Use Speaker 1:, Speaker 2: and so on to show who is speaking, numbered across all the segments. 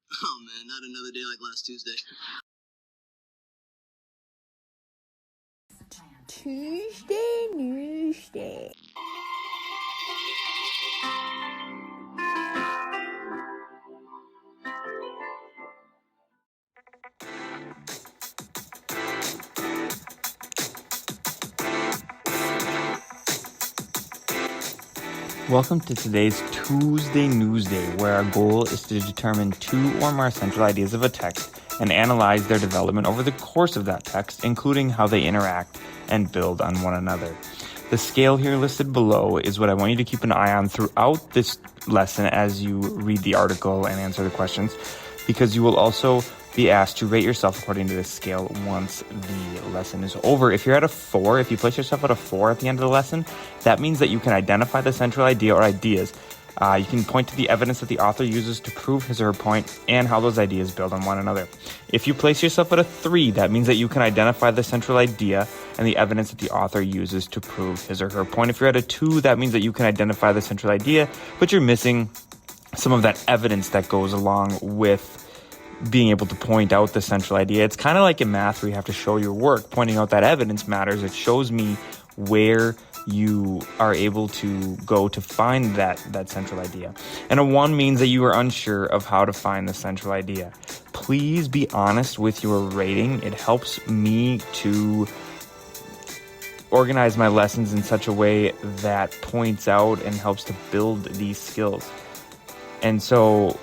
Speaker 1: Oh man, not another day like last Tuesday.
Speaker 2: Tuesday Newsday.
Speaker 3: Welcome to today's Tuesday Newsday, where our goal is to determine two or more central ideas of a text and analyze their development over the course of that text, including how they interact and build on one another. The scale here listed below is what I want you to keep an eye on throughout this lesson as you read the article and answer the questions, because you will also be asked to rate yourself according to this scale once the lesson is over. If you're at a 4, if you place yourself at a 4 at the end of the lesson, that means that you can identify the central idea or ideas. You can point to the evidence that the author uses to prove his or her point and how those ideas build on one another. If you place yourself at a 3, that means that you can identify the central idea and the evidence that the author uses to prove his or her point. If you're at a 2, that means that you can identify the central idea, but you're missing some of that evidence that goes along with being able to point out the central idea. It's kind of like in math where you have to show your work. Pointing out that evidence matters. It shows me where you are able to go to find that central idea. And a 1 means that you are unsure of how to find the central idea. Please be honest with your rating. It helps me to organize my lessons in such a way that points out and helps to build these skills. And so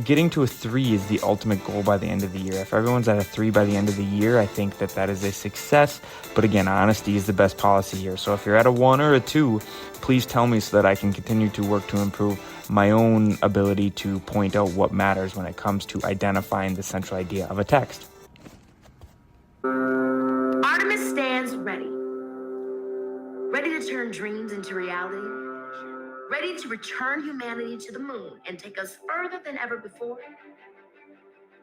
Speaker 3: getting to a 3 is the ultimate goal by the end of the year. If everyone's at a 3 by the end of the year, I think that is a success. But again, honesty is the best policy here. So if you're at a 1 or a 2, please tell me so that I can continue to work to improve my own ability to point out what matters when it comes to identifying the central idea of a text.
Speaker 4: Artemis stands ready. Ready to turn dreams into reality. Ready to return humanity to the moon and take us further than ever before.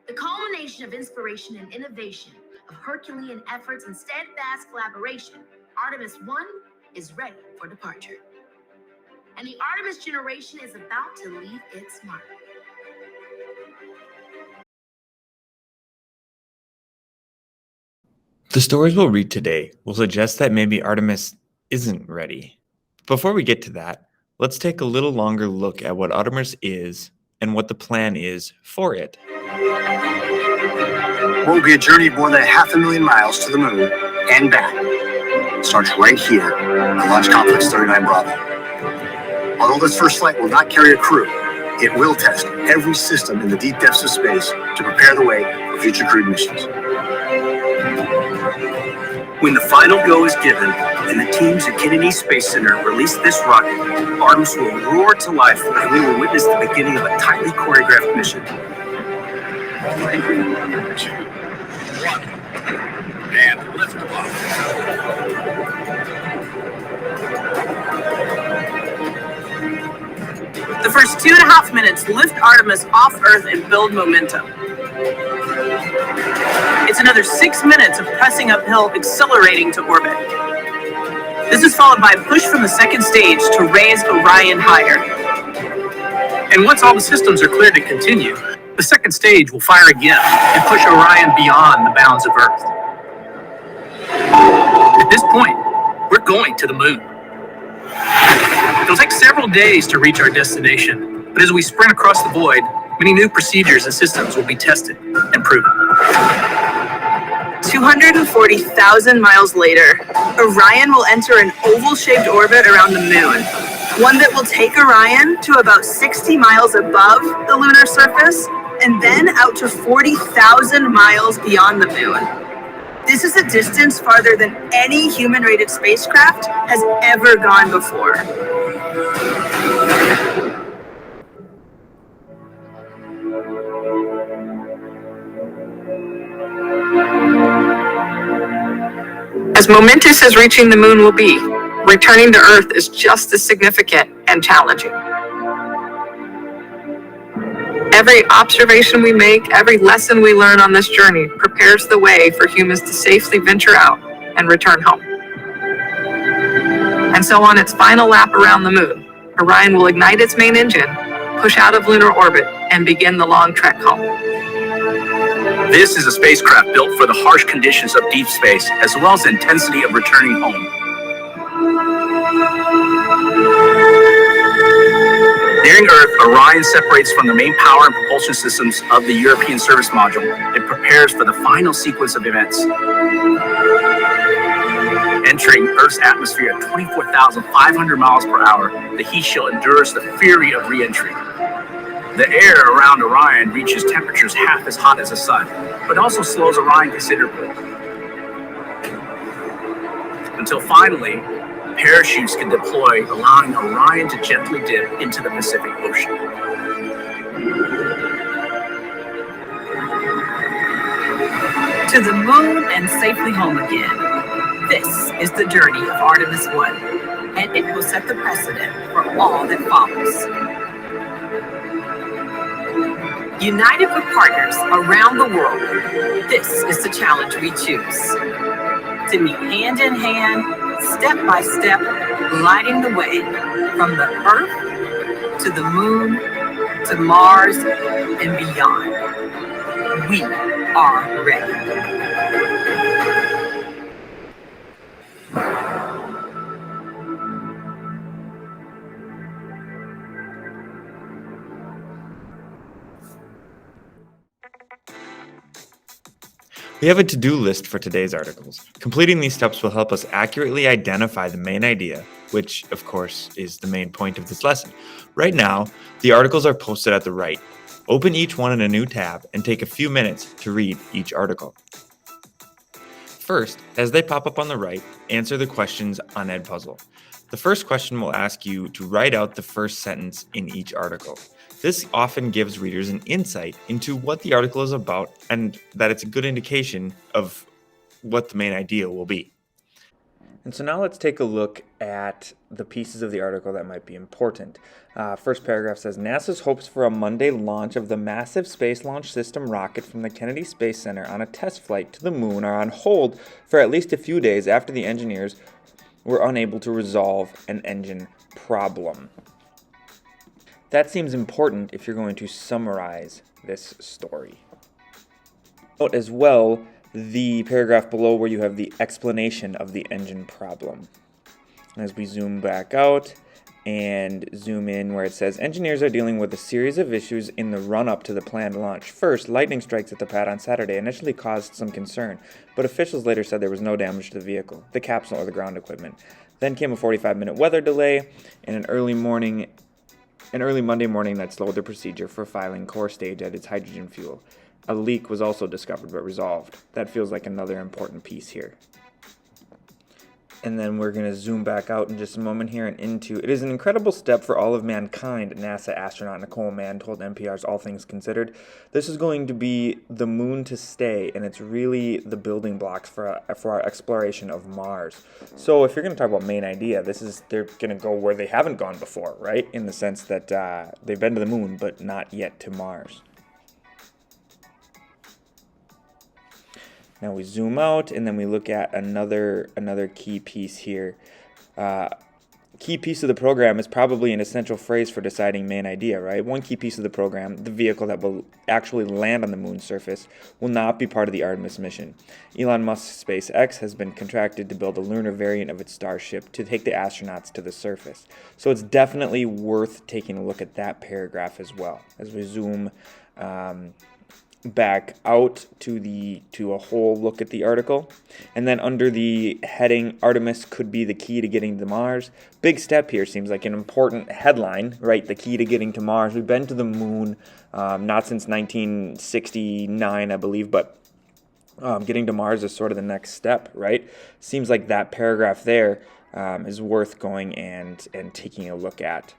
Speaker 4: The culmination of inspiration and innovation, of Herculean efforts and steadfast collaboration, Artemis 1 is ready for departure. And the Artemis generation is about to leave its mark.
Speaker 3: The stories we'll read today will suggest that maybe Artemis isn't ready. Before we get to that, let's take a little longer look at what Artemis is and what the plan is for it.
Speaker 5: What will be a journey of more than 500,000 miles to the moon and back. It starts right here at Launch Complex 39 Bravo. Although this first flight will not carry a crew, it will test every system in the deep depths of space to prepare the way for future crewed missions. When the final go is given and the teams at Kennedy Space Center release this rocket, Artemis will roar to life and we will witness the beginning of a tightly choreographed mission. 3, 2, 1, and liftoff.
Speaker 6: The first 2.5 minutes lift Artemis off Earth and build momentum. It's another 6 minutes of pressing uphill, accelerating to orbit. This is followed by a push from the second stage to raise Orion higher.
Speaker 7: And once all the systems are cleared to continue, the second stage will fire again and push Orion beyond the bounds of Earth. At this point, we're going to the moon. It'll take several days to reach our destination, but as we sprint across the void, many new procedures and systems will be tested and proven.
Speaker 6: 240,000 miles later, Orion will enter an oval-shaped orbit around the moon, one that will take Orion to about 60 miles above the lunar surface and then out to 40,000 miles beyond the moon. This is a distance farther than any human-rated spacecraft has ever gone before. As momentous as reaching the moon will be, returning to Earth is just as significant and challenging. Every observation we make, every lesson we learn on this journey prepares the way for humans to safely venture out and return home. And so on its final lap around the moon, Orion will ignite its main engine push out of lunar orbit and begin the long trek home.
Speaker 5: This is a spacecraft built for the harsh conditions of deep space, as well as the intensity of returning home. Nearing Earth, Orion separates from the main power and propulsion systems of the European Service Module. It prepares for the final sequence of events. Entering Earth's atmosphere at 24,500 miles per hour, the heat shield endures the fury of re-entry. The air around Orion reaches temperatures half as hot as the sun, but also slows Orion considerably. Until finally, parachutes can deploy, allowing Orion to gently dip into the Pacific Ocean.
Speaker 6: To the moon and safely home again. This is the journey of Artemis 1, and it will set the precedent for all that follows. United with partners around the world, this is the challenge we choose. To meet hand in hand, step by step, lighting the way from the Earth to the Moon, to Mars, and beyond. We are ready.
Speaker 3: We have a to-do list for today's articles. Completing these steps will help us accurately identify the main idea, which, of course, is the main point of this lesson. Right now, the articles are posted at the right. Open each one in a new tab and take a few minutes to read each article. First, as they pop up on the right, answer the questions on Edpuzzle. The first question will ask you to write out the first sentence in each article. This often gives readers an insight into what the article is about and that it's a good indication of what the main idea will be. And so now let's take a look at the pieces of the article that might be important. First paragraph says, NASA's hopes for a Monday launch of the massive Space Launch System rocket from the Kennedy Space Center on a test flight to the moon are on hold for at least a few days after the engineers were unable to resolve an engine problem. That seems important if you're going to summarize this story. Note as well the paragraph below where you have the explanation of the engine problem. As we zoom back out and zoom in where it says, engineers are dealing with a series of issues in the run-up to the planned launch. First, lightning strikes at the pad on Saturday initially caused some concern, but officials later said there was no damage to the vehicle, the capsule, or the ground equipment. Then came a 45-minute weather delay and an early Monday morning that slowed the procedure for filing core stage at its hydrogen fuel. A leak was also discovered but resolved. That feels like another important piece here. And then we're going to zoom back out in just a moment here and into, it is an incredible step for all of mankind, NASA astronaut Nicole Mann told NPR's All Things Considered. This is going to be the moon to stay, and it's really the building blocks for our exploration of Mars. So if you're going to talk about main idea, they're going to go where they haven't gone before, right? In the sense that they've been to the moon, but not yet to Mars. Now we zoom out and then we look at another key piece here. Key piece of the program is probably an essential phrase for deciding main idea, right? One key piece of the program, the vehicle that will actually land on the moon's surface, will not be part of the Artemis mission. Elon Musk's SpaceX has been contracted to build a lunar variant of its Starship to take the astronauts to the surface. So it's definitely worth taking a look at that paragraph as well. As we zoom back out to a whole look at the article, and then under the heading Artemis could be the key to getting to Mars. Big step here, seems like an important headline, right? The key to getting to Mars. We've been to the moon not since 1969, I believe, but getting to Mars is sort of the next step, right? Seems like that paragraph there is worth going and taking a look at.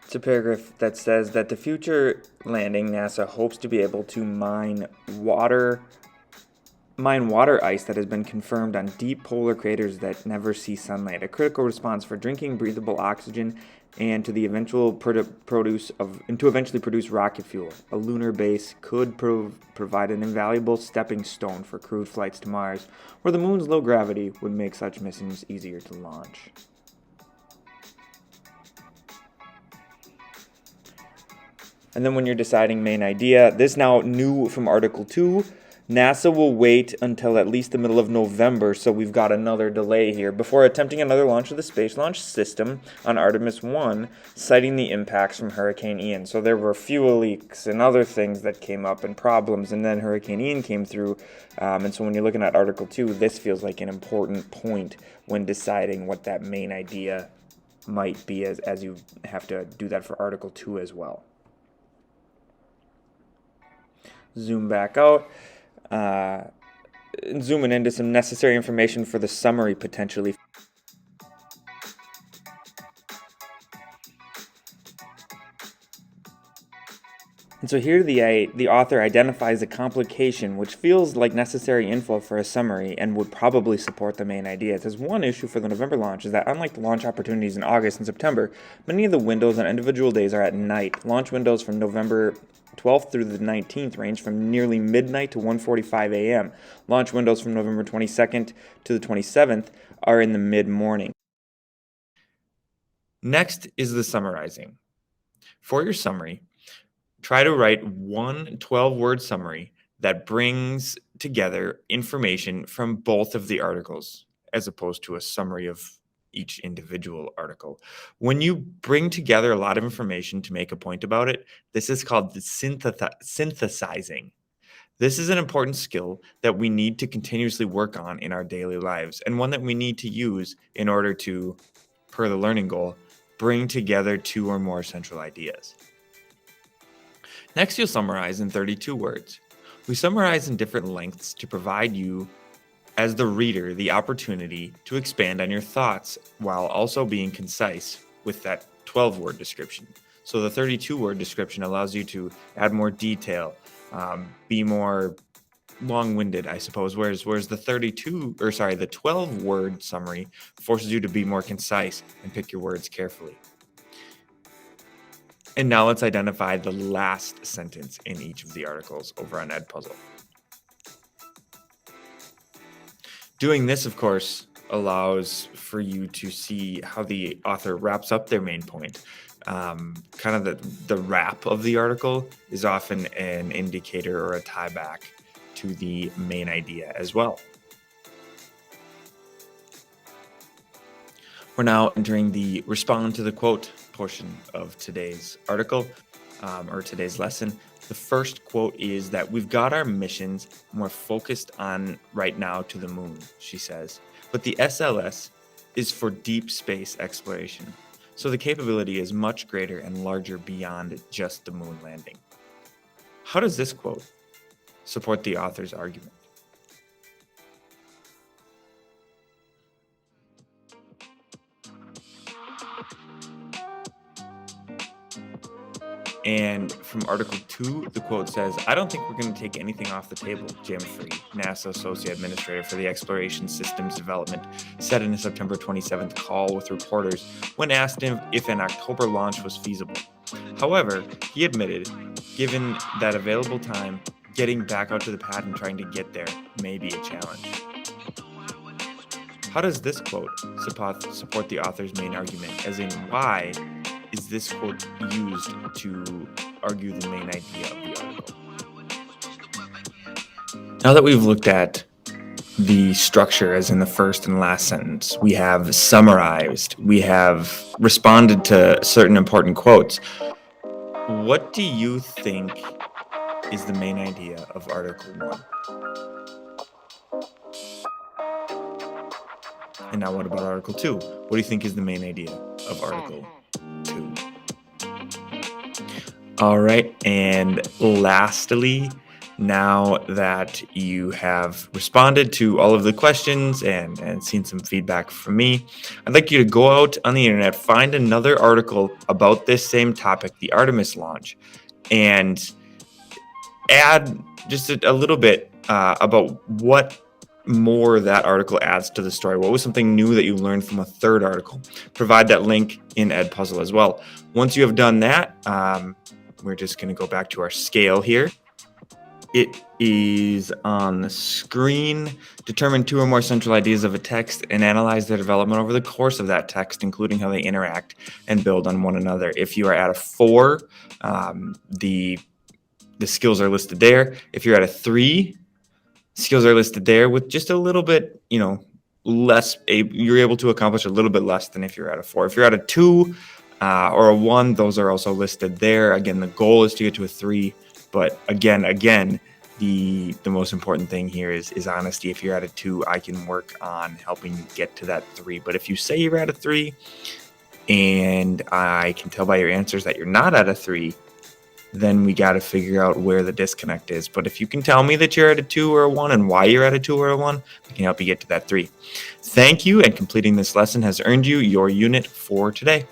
Speaker 3: It's a paragraph that says that the future landing, NASA hopes to be able to mine water ice that has been confirmed on deep polar craters that never see sunlight. A critical response for drinking breathable oxygen and to eventually produce rocket fuel. A lunar base could provide an invaluable stepping stone for crewed flights to Mars, where the moon's low gravity would make such missions easier to launch. And then when you're deciding main idea, this now new from Article 2, NASA will wait until at least the middle of November, so we've got another delay here, before attempting another launch of the Space Launch System on Artemis 1, citing the impacts from Hurricane Ian. So there were fuel leaks and other things that came up and problems, and then Hurricane Ian came through. And so when you're looking at Article 2, this feels like an important point when deciding what that main idea might be, as you have to do that for Article 2 as well. Zoom back out. Zooming into some necessary information for the summary potentially. And so here the author identifies a complication which feels like necessary info for a summary and would probably support the main idea. It says one issue for the November launch is that unlike the launch opportunities in August and September, many of the windows on individual days are at night. Launch windows from November 12th through the 19th range from nearly midnight to 1:45 a.m. Launch windows from November 22nd to the 27th are in the mid-morning. Next is the summarizing. For your summary, try to write one 12-word summary that brings together information from both of the articles, as opposed to a summary of each individual article. When you bring together a lot of information to make a point about it, this is called the synthesizing. This is an important skill that we need to continuously work on in our daily lives, and one that we need to use in order to, per the learning goal, bring together 2 or more central ideas. Next, you'll summarize in 32 words. We summarize in different lengths to provide you, as the reader, the opportunity to expand on your thoughts while also being concise with that 12-word description. So the 32-word description allows you to add more detail, be more long-winded, I suppose, whereas the 12-word summary forces you to be more concise and pick your words carefully. And now let's identify the last sentence in each of the articles over on Edpuzzle. Doing this, of course, allows for you to see how the author wraps up their main point. Kind of the wrap of the article is often an indicator or a tie back to the main idea as well. We're now entering the respond to the quote portion of today's article, or today's lesson. The first quote is that we've got our missions and we're focused on right now to the moon, she says. But the SLS is for deep space exploration. So the capability is much greater and larger beyond just the moon landing. How does this quote support the author's argument? And from Article 2, the quote says, I don't think we're going to take anything off the table, Jim Free, NASA Associate Administrator for the Exploration Systems Development, said in a September 27th call with reporters when asked if an October launch was feasible. However, he admitted, given that available time, getting back out to the pad and trying to get there may be a challenge. How does this quote support the author's main argument, as in why is this quote used to argue the main idea of the article? Now that we've looked at the structure as in the first and last sentence, we have summarized, we have responded to certain important quotes. What do you think is the main idea of Article 1? And now what about Article 2? What do you think is the main idea of Article 2? All right, and lastly, now that you have responded to all of the questions and seen some feedback from me, I'd like you to go out on the internet, find another article about this same topic, the Artemis launch, and add just a little bit about what more that article adds to the story. What was something new that you learned from a third article? Provide that link in Edpuzzle as well. Once you have done that, we're just going to go back to our scale here. It is on the screen. Determine two or more central ideas of a text and analyze their development over the course of that text, including how they interact and build on one another. If you are at a 4, the skills are listed there. If you're at a 3, skills are listed there with just a little bit, less. You're able to accomplish a little bit less than if you're at a 4. If you're at a 2 or a 1, those are also listed there. Again, the goal is to get to a 3. But again, the most important thing here is honesty. If you're at a 2, I can work on helping you get to that 3. But if you say you're at a 3 and I can tell by your answers that you're not at a 3, then we got to figure out where the disconnect is. But if you can tell me that you're at a 2 or a 1 and why you're at a 2 or a 1, I can help you get to that 3. Thank you, and completing this lesson has earned you your unit for today.